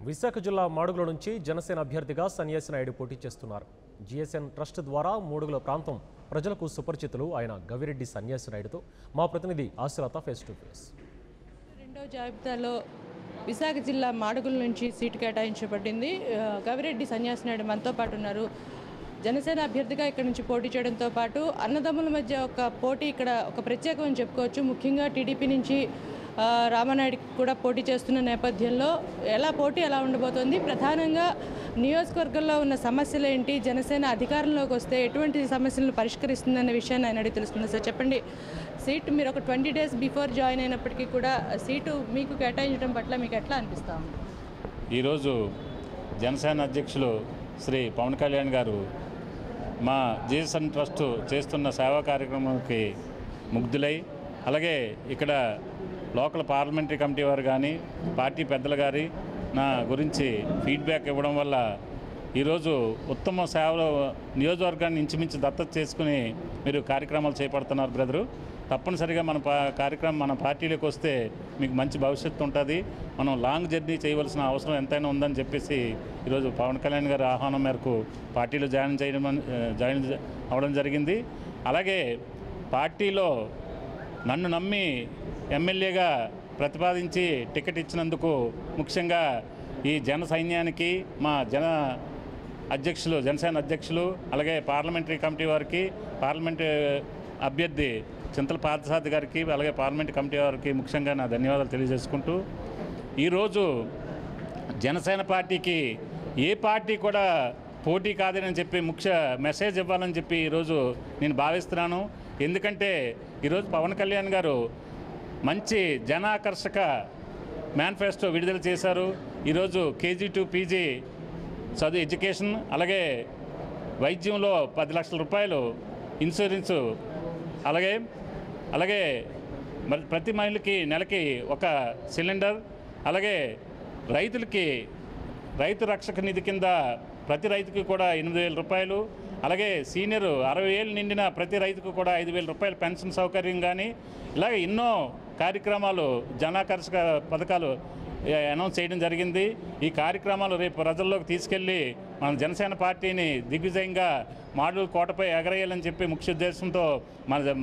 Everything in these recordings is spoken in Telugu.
విశాఖ జిల్లా మాడుగుల నుంచి జనసేన అభ్యర్థిగా సన్యాసి నాయుడు పోటీ చేస్తున్నారు. జిఎస్ఎన్ ట్రస్ట్ ద్వారా మాడుగుల ప్రాంతం ప్రజలకు సుపరిచితులు ఆయన గవిరెడ్డి సన్యాసి నాయుడుతో మా ప్రతినిధి ఆశలత ఫేస్ టు ఫేస్. రెండో జాబితాలో విశాఖ జిల్లా మాడుగుల నుంచి సీటు కేటాయించబడింది. గవిరెడ్డి సన్యాసి నాయుడు మనతో పాటు ఉన్నారు. జనసేన అభ్యర్థిగా ఇక్కడ నుంచి పోటీ చేయడంతో పాటు అన్నదమ్ముల మధ్య ఒక పోటీ ఇక్కడ ఒక ప్రత్యేకం అని చెప్పుకోవచ్చు. ముఖ్యంగా టీడీపీ నుంచి రామానాయుడు కూడా పోటీ చేస్తున్న నేపథ్యంలో పోటీ ఎలా ఉండబోతోంది, ప్రధానంగా నియోజకవర్గంలో ఉన్న సమస్యలు ఏంటి, జనసేన అధికారంలోకి వస్తే ఎటువంటి సమస్యలను పరిష్కరిస్తుందన్న విషయాన్ని ఆయన అడిగి తెలుసుకున్నారు. సార్ చెప్పండి, సీటు మీరు ఒక 20 days బిఫోర్ జాయిన్ అయినప్పటికీ కూడా సీటు మీకు కేటాయించడం పట్ల మీకు ఎట్లా అనిపిస్తాం? ఈరోజు జనసేన అధ్యక్షులు శ్రీ పవన్ కళ్యాణ్ గారు మా జిఎస్ఎన్ ట్రస్ట్ చేస్తున్న సేవా కార్యక్రమానికి ముగ్ధులై, అలాగే ఇక్కడ లోకల్ పార్లమెంటరీ కమిటీ వారు కానీ పార్టీ పెద్దలు గారి నా గురించి ఫీడ్బ్యాక్ ఇవ్వడం వల్ల ఈరోజు ఉత్తమ సేవలు నియోజకవర్గాన్ని ఇంచుమించు దత్తత చేసుకుని మీరు కార్యక్రమాలు చేపడుతున్నారు బ్రదరు. తప్పనిసరిగా మన పార్టీలోకి వస్తే మీకు మంచి భవిష్యత్తు ఉంటుంది. మనం లాంగ్ జర్నీ చేయవలసిన అవసరం ఎంతైనా ఉందని చెప్పేసి ఈరోజు పవన్ కళ్యాణ్ గారి ఆహ్వానం మేరకు పార్టీలో జాయిన్ అవ్వడం జరిగింది. అలాగే పార్టీలో నన్ను నమ్మి ఎమ్మెల్యేగా ప్రతిపాదించి టికెట్ ఇచ్చినందుకు ముఖ్యంగా ఈ జన సైన్యానికి, మా జనసేన అధ్యక్షులు, అలాగే పార్లమెంటరీ కమిటీ వారికి, పార్లమెంటు అభ్యర్థి చింతల పార్థసారథి గారికి, అలాగే పార్లమెంట్ కమిటీ వారికి ముఖ్యంగా నా ధన్యవాదాలు తెలియజేసుకుంటూ, ఈరోజు జనసేన పార్టీకి ఏ పార్టీ కూడా పోటీ కాదని చెప్పి ముఖ్య మెసేజ్ ఇవ్వాలని చెప్పి ఈరోజు నేను భావిస్తున్నాను. ఎందుకంటే ఈరోజు పవన్ కళ్యాణ్ గారు మంచి జనాకర్షక మేనిఫెస్టో విడుదల చేశారు. ఈరోజు KG to PG చదువు ఎడ్యుకేషన్, అలాగే వైద్యంలో 10 లక్షల రూపాయలు ఇన్సూరెన్సు, అలాగే మరి ప్రతి మహిళకి నెలకి ఒక సిలిండర్, అలాగే రైతులకి రైతు రక్షక నిధి కింద ప్రతి రైతుకి కూడా 8,000 రూపాయలు, అలాగే సీనియర్ 60 ఏళ్ళు నిండిన ప్రతి రైతుకు కూడా 5,000 రూపాయలు పెన్షన్ సౌకర్యం కానీ, ఇలాగే ఎన్నో కార్యక్రమాలు జనాకర్షక పథకాలు అనౌన్స్ చేయడం జరిగింది. ఈ కార్యక్రమాలు రేపు ప్రజల్లోకి తీసుకెళ్ళి మన జనసేన పార్టీని దిగ్విజయంగా మాడుగుల కోటపై ఎగరేయాలని చెప్పి ముఖ్య ఉద్దేశంతో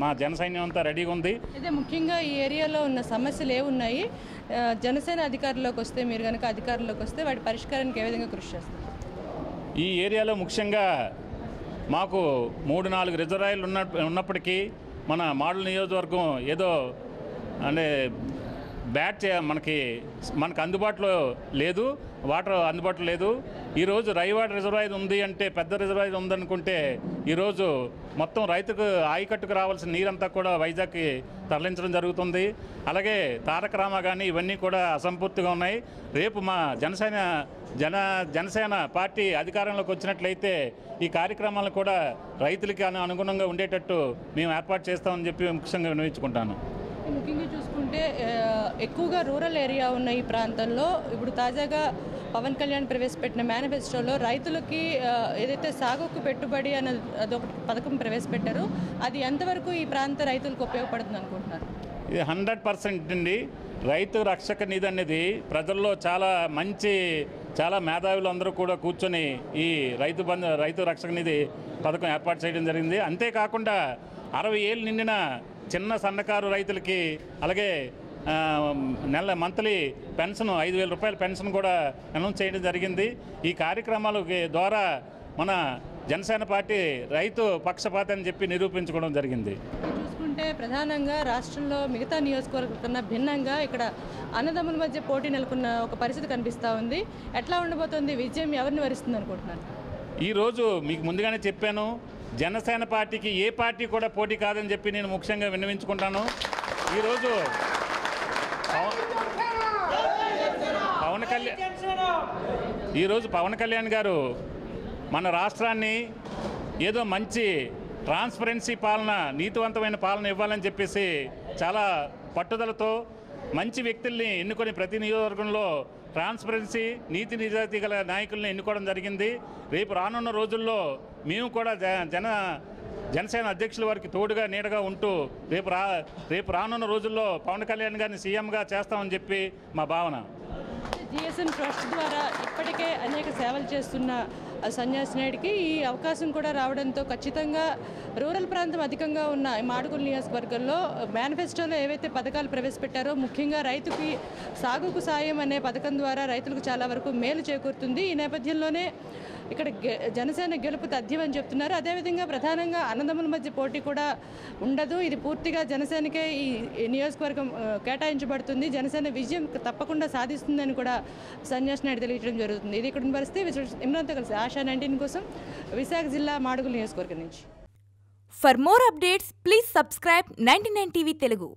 మా జన సైన్యం అంతా రెడీగా ఉంది. అయితే ముఖ్యంగా ఈ ఏరియాలో ఉన్న సమస్యలు ఏమున్నాయి, జనసేన అధికారంలోకి వస్తే, మీరు కనుక అధికారంలోకి వస్తే వాటి పరిష్కారానికి ఏ విధంగా కృషి చేస్తారు? ఈ ఏరియాలో ముఖ్యంగా మాకు 3-4 రిజర్వాయర్లు ఉన్నప్పటికీ మన మాడుగుల నియోజకవర్గం ఏదో అంటే మనకి అందుబాటులో లేదు, వాటర్ అందుబాటులో లేదు. ఈరోజు రైవాడ రిజర్వాయర్ ఉంది అంటే, పెద్ద రిజర్వాయర్ ఉందనుకుంటే, ఈరోజు మొత్తం రైతుకు ఆయకట్టుకు రావాల్సిన నీరంతా కూడా వైజాగ్కి తరలించడం జరుగుతుంది. అలాగే తారక రామ కానీ ఇవన్నీ కూడా అసంపూర్తిగా ఉన్నాయి. రేపు మా జనసేన పార్టీ అధికారంలోకి వచ్చినట్లయితే ఈ కార్యక్రమాలను కూడా రైతులకి అనుగుణంగా ఉండేటట్టు మేము ఏర్పాటు చేస్తామని చెప్పి ముఖ్యంగా విన్నవించుకుంటాను. ముఖ్యంగా చూసుకుంటే ఎక్కువగా రూరల్ ఏరియా ఉన్న ఈ ప్రాంతంలో ఇప్పుడు తాజాగా పవన్ కళ్యాణ్ ప్రవేశపెట్టిన మేనిఫెస్టోలో రైతులకి ఏదైతే సాగుకు పెట్టుబడి అన్న అదొక పథకం ప్రవేశపెట్టారో అది ఎంతవరకు ఈ ప్రాంత రైతులకు ఉపయోగపడుతుంది అనుకుంటున్నారు? ఇది 100% అండి. రైతు రక్షక నిధి అనేది ప్రజల్లో చాలా మేధావులు అందరూ కూడా కూర్చొని ఈ రైతు రక్షక నిధి పథకం ఏర్పాటు చేయడం జరిగింది. అంతేకాకుండా 60 ఏళ్ళు నిండిన చిన్న సన్నకారు రైతులకి, అలాగే మంత్లీ పెన్షన్ 5,000 రూపాయల పెన్షన్ కూడా అనౌన్స్ చేయడం జరిగింది. ఈ కార్యక్రమాల ద్వారా మన జనసేన పార్టీ రైతు పక్షపాతం అని చెప్పి నిరూపించుకోవడం జరిగింది. చూసుకుంటే ప్రధానంగా రాష్ట్రంలో మిగతా నియోజకవర్గం కన్నా భిన్నంగా ఇక్కడ అన్నదమ్ముల మధ్య పోటీ నెలకొన్న ఒక పరిస్థితి కనిపిస్తూ ఉంది. ఎట్లా ఉండబోతోంది, విజయం ఎవరిని వరిస్తుంది అనుకుంటున్నారు? ఈరోజు మీకు ముందుగానే చెప్పాను, జనసేన పార్టీకి ఏ పార్టీ కూడా పోటీ కాదని చెప్పి నేను ముఖ్యంగా విన్నవించుకుంటాను. ఈరోజు పవన్ కళ్యాణ్ గారు మన రాష్ట్రాన్ని ఏదో మంచి ట్రాన్స్పరెన్సీ పాలన, నీతివంతమైన పాలన ఇవ్వాలని చెప్పేసి చాలా పట్టుదలతో మంచి వ్యక్తుల్ని ఎన్నుకొని ప్రతి నియోజకవర్గంలో ట్రాన్స్పరెన్సీ, నీతి నిజాయితీ గల నాయకుల్ని ఎన్నుకోవడం జరిగింది. రేపు రానున్న రోజుల్లో మేము కూడా జనసేన అధ్యక్షుల వారికి తోడుగా నీడగా ఉంటూ రేపు రానున్న రోజుల్లో పవన్ కళ్యాణ్ గారిని సీఎంగా చేస్తామని చెప్పి మా భావన. జిఎస్ఎన్ ట్రస్ట్ ద్వారా ఇప్పటికే అనేక సేవలు చేస్తున్న సన్యాసి నాయుడికి ఈ అవకాశం కూడా రావడంతో ఖచ్చితంగా రూరల్ ప్రాంతం అధికంగా ఉన్న మాడుగుల నియోజకవర్గంలో మేనిఫెస్టోలో ఏవైతే పథకాలు ప్రవేశపెట్టారో ముఖ్యంగా రైతుకి సాగుకు సాయం అనే పథకం ద్వారా రైతులకు చాలా వరకు మేలు చేకూరుతుంది. ఈ నేపథ్యంలోనే ఇక్కడ జనసేన గెలుపు తథ్యమని చెప్తున్నారు. అదేవిధంగా ప్రధానంగా అన్నదమ్ముల మధ్య పోటీ కూడా ఉండదు. ఇది పూర్తిగా జనసేనకే ఈ నియోజకవర్గం కేటాయించబడుతుంది. జనసేన విజయం తప్పకుండా సాధిస్తుందని కూడా సన్యాసి నాయుడు తెలియజేయడం జరుగుతుంది. ఇది ఇక్కడ పరిస్థితి. ఇమ్రాన్తో కలిసి ఆశా 19 కోసం విశాఖ జిల్లా మాడుగుల నియోజకవర్గం నుంచి. For more updates, please subscribe 99 TV Telugu.